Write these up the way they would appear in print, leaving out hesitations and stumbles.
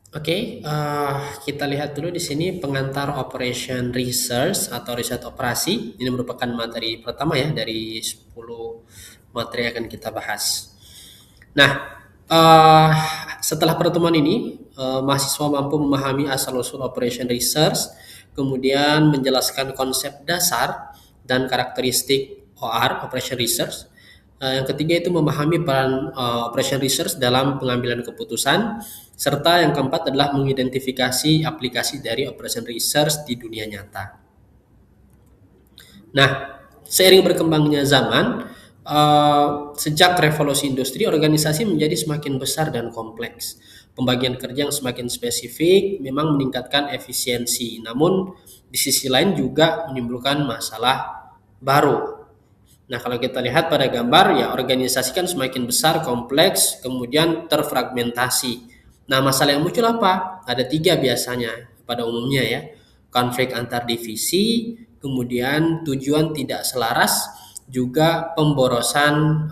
Oke, kita lihat dulu di sini pengantar operation research atau riset operasi. Ini merupakan materi pertama ya dari 10 materi yang akan kita bahas. Nah, eh, setelah pertemuan ini, mahasiswa mampu memahami asal-usul operation research, kemudian menjelaskan konsep dasar dan karakteristik OR, operation research. Yang ketiga itu memahami peran operation research dalam pengambilan keputusan, serta yang keempat adalah mengidentifikasi aplikasi dari operation research di dunia nyata. Nah, seiring berkembangnya zaman, sejak revolusi industri, organisasi menjadi semakin besar dan kompleks. Pembagian kerja yang semakin spesifik memang meningkatkan efisiensi, namun di sisi lain juga menimbulkan masalah baru. Nah, kalau kita lihat pada gambar, ya organisasi kan semakin besar, kompleks, kemudian terfragmentasi. Nah, masalah yang muncul apa? Ada tiga biasanya pada umumnya ya. Konflik antar divisi, kemudian tujuan tidak selaras, juga pemborosan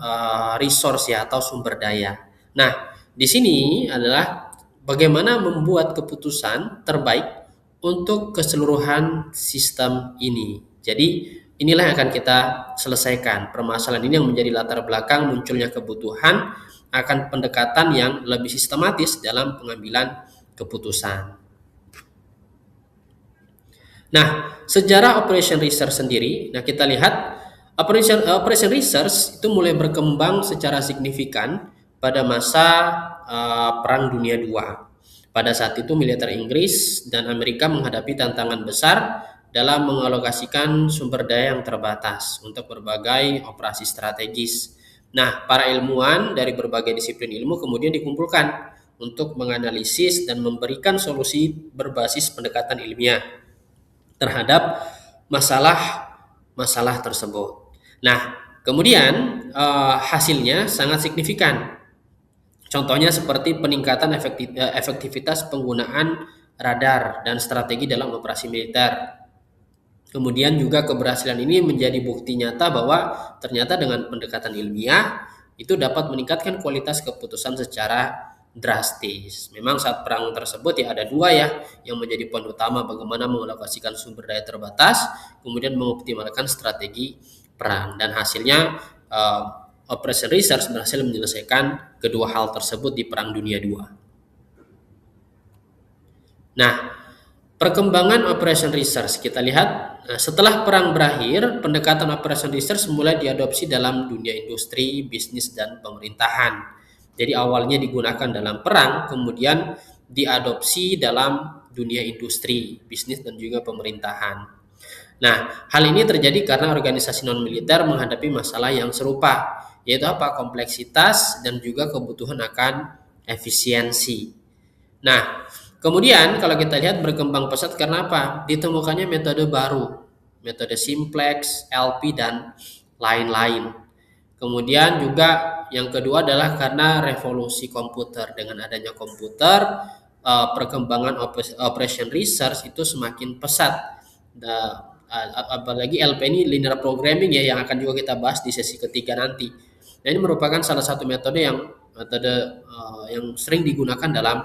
resource ya atau sumber daya. Nah, di sini adalah bagaimana membuat keputusan terbaik untuk keseluruhan sistem ini. Jadi inilah yang akan kita selesaikan. Permasalahan ini yang menjadi latar belakang munculnya kebutuhan akan pendekatan yang lebih sistematis dalam pengambilan keputusan. Nah, sejarah operation research sendiri, nah kita lihat operation research itu mulai berkembang secara signifikan pada masa Perang Dunia II. Pada saat itu militer Inggris dan Amerika menghadapi tantangan besar dalam mengalokasikan sumber daya yang terbatas untuk berbagai operasi strategis. Nah, para ilmuwan dari berbagai disiplin ilmu kemudian dikumpulkan untuk menganalisis dan memberikan solusi berbasis pendekatan ilmiah terhadap masalah-masalah tersebut. Nah, kemudian hasilnya sangat signifikan. Contohnya seperti peningkatan efektivitas penggunaan radar dan strategi dalam operasi militer. Kemudian juga keberhasilan ini menjadi bukti nyata bahwa ternyata dengan pendekatan ilmiah itu dapat meningkatkan kualitas keputusan secara drastis. Memang saat perang tersebut ya ada dua ya yang menjadi poin utama, bagaimana mengalokasikan sumber daya terbatas, kemudian mengoptimalkan strategi perang, dan hasilnya Operation Research berhasil menyelesaikan kedua hal tersebut di Perang Dunia II. Nah, perkembangan Operation Research kita lihat, setelah perang berakhir, pendekatan Operation Research mulai diadopsi dalam dunia industri, bisnis, dan pemerintahan. Jadi awalnya digunakan dalam perang, kemudian diadopsi dalam dunia industri, bisnis, dan juga pemerintahan. Nah, hal ini terjadi karena organisasi non-militer menghadapi masalah yang serupa, yaitu apa? Kompleksitas dan juga kebutuhan akan efisiensi. Nah, kemudian kalau kita lihat berkembang pesat karena apa? Ditemukannya metode baru, metode simplex, LP, dan lain-lain. Kemudian juga yang kedua adalah karena revolusi komputer. Dengan adanya komputer, perkembangan operation research itu semakin pesat. Apalagi LP ini linear programming ya, yang akan juga kita bahas di sesi ketiga nanti. Nah, ini merupakan salah satu metode yang sering digunakan dalam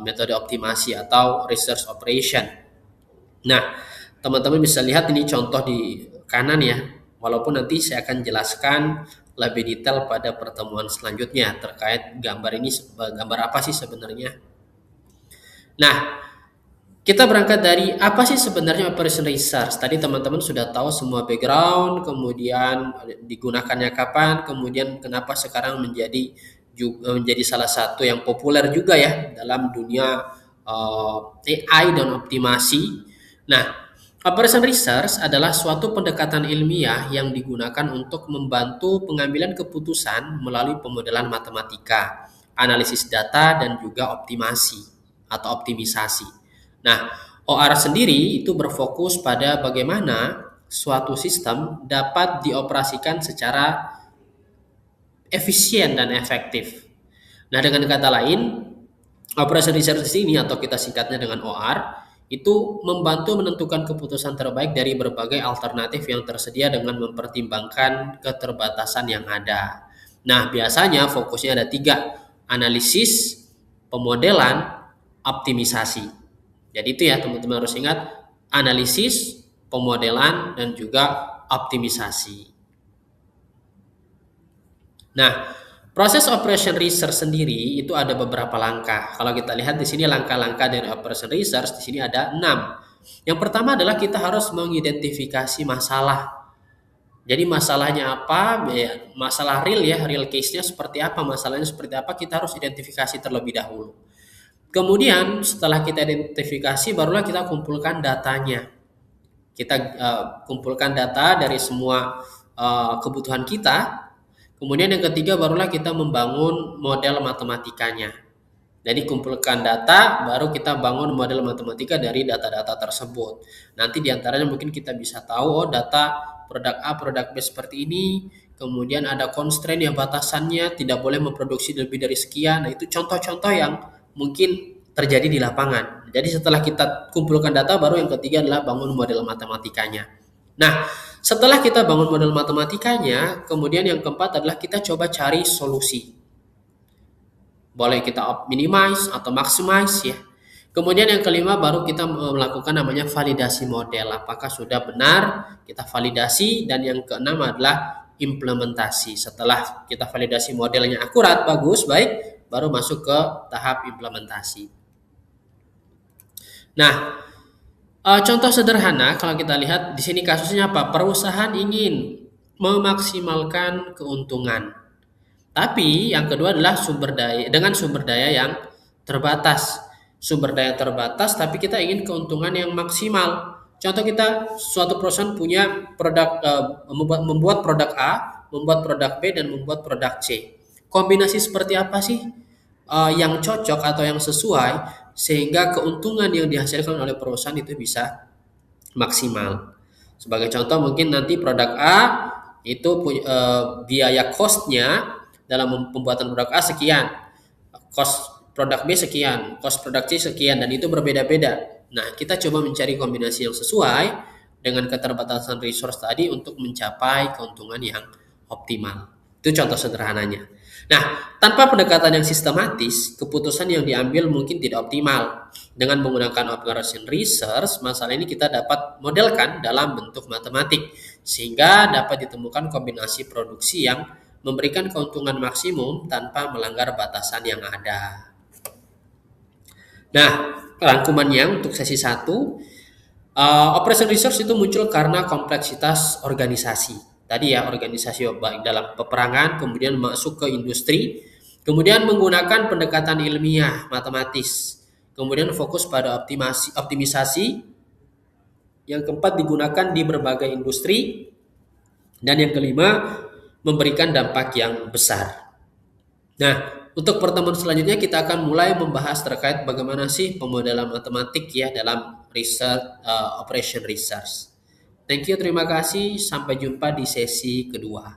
metode optimasi atau research operation. Nah, teman-teman bisa lihat ini contoh di kanan ya. Walaupun nanti saya akan jelaskan lebih detail pada pertemuan selanjutnya terkait gambar ini, gambar apa sih sebenarnya. Nah, kita berangkat dari apa sih sebenarnya operation research. Tadi teman-teman sudah tahu semua background, kemudian digunakannya kapan, kemudian kenapa sekarang menjadi salah satu yang populer juga ya dalam dunia AI dan optimasi. Nah, operation research adalah suatu pendekatan ilmiah yang digunakan untuk membantu pengambilan keputusan melalui pemodelan matematika, analisis data, dan juga optimasi atau optimisasi. Nah, OR sendiri itu berfokus pada bagaimana suatu sistem dapat dioperasikan secara efisien dan efektif. Nah, dengan kata lain, operation research ini atau kita singkatnya dengan OR itu membantu menentukan keputusan terbaik dari berbagai alternatif yang tersedia dengan mempertimbangkan keterbatasan yang ada. Nah, biasanya fokusnya ada tiga: analisis, pemodelan, optimisasi. Jadi itu ya teman-teman harus ingat, analisis, pemodelan, dan juga optimisasi. Nah, proses operation research sendiri itu ada beberapa langkah. Kalau kita lihat di sini langkah-langkah dari operation research di sini ada 6. Yang pertama adalah kita harus mengidentifikasi masalah. Jadi masalahnya apa? Masalah real ya, real case-nya seperti apa, masalahnya seperti apa, kita harus identifikasi terlebih dahulu. Kemudian setelah kita identifikasi barulah kita kumpulkan datanya. Kita kumpulkan data dari semua kebutuhan kita. Kemudian yang ketiga barulah kita membangun model matematikanya. Jadi kumpulkan data, baru kita bangun model matematika dari data-data tersebut. Nanti diantaranya mungkin kita bisa tahu, oh data produk A, produk B seperti ini, kemudian ada constraint yang batasannya tidak boleh memproduksi lebih dari sekian. Nah itu contoh-contoh yang mungkin terjadi di lapangan. Jadi setelah kita kumpulkan data, baru yang ketiga adalah bangun model matematikanya. Nah, setelah kita bangun model matematikanya, kemudian yang keempat adalah kita coba cari solusi. Boleh kita minimize atau maximize ya. Kemudian yang kelima baru kita melakukan namanya validasi model. Apakah sudah benar kita validasi, dan yang keenam adalah implementasi. Setelah kita validasi modelnya akurat, bagus, baik, baru masuk ke tahap implementasi. Nah, contoh sederhana kalau kita lihat di sini kasusnya apa? Perusahaan ingin memaksimalkan keuntungan. Tapi yang kedua adalah sumber daya yang terbatas. Sumber daya terbatas tapi kita ingin keuntungan yang maksimal. Contoh kita suatu perusahaan punya produk membuat produk A, membuat produk B dan membuat produk C. Kombinasi seperti apa sih yang cocok atau yang sesuai sehingga keuntungan yang dihasilkan oleh perusahaan itu bisa maksimal. Sebagai contoh mungkin nanti produk A itu biaya cost-nya dalam pembuatan produk A sekian, cost produk B sekian, cost produk C sekian, dan itu berbeda-beda. Nah, kita coba mencari kombinasi yang sesuai dengan keterbatasan resource tadi untuk mencapai keuntungan yang optimal. Itu contoh sederhananya. Nah, tanpa pendekatan yang sistematis, keputusan yang diambil mungkin tidak optimal. Dengan menggunakan operation research, masalah ini kita dapat modelkan dalam bentuk matematik, sehingga dapat ditemukan kombinasi produksi yang memberikan keuntungan maksimum tanpa melanggar batasan yang ada. Nah, rangkumannya untuk sesi 1, operation research itu muncul karena kompleksitas organisasi. Tadi ya, organisasi baik dalam peperangan, kemudian masuk ke industri, kemudian menggunakan pendekatan ilmiah, matematis, kemudian fokus pada optimisasi, yang keempat digunakan di berbagai industri, dan yang kelima memberikan dampak yang besar. Nah, untuk pertemuan selanjutnya kita akan mulai membahas terkait bagaimana sih pemodelan matematik ya dalam operation research. Thank you, terima kasih. Sampai jumpa di sesi kedua.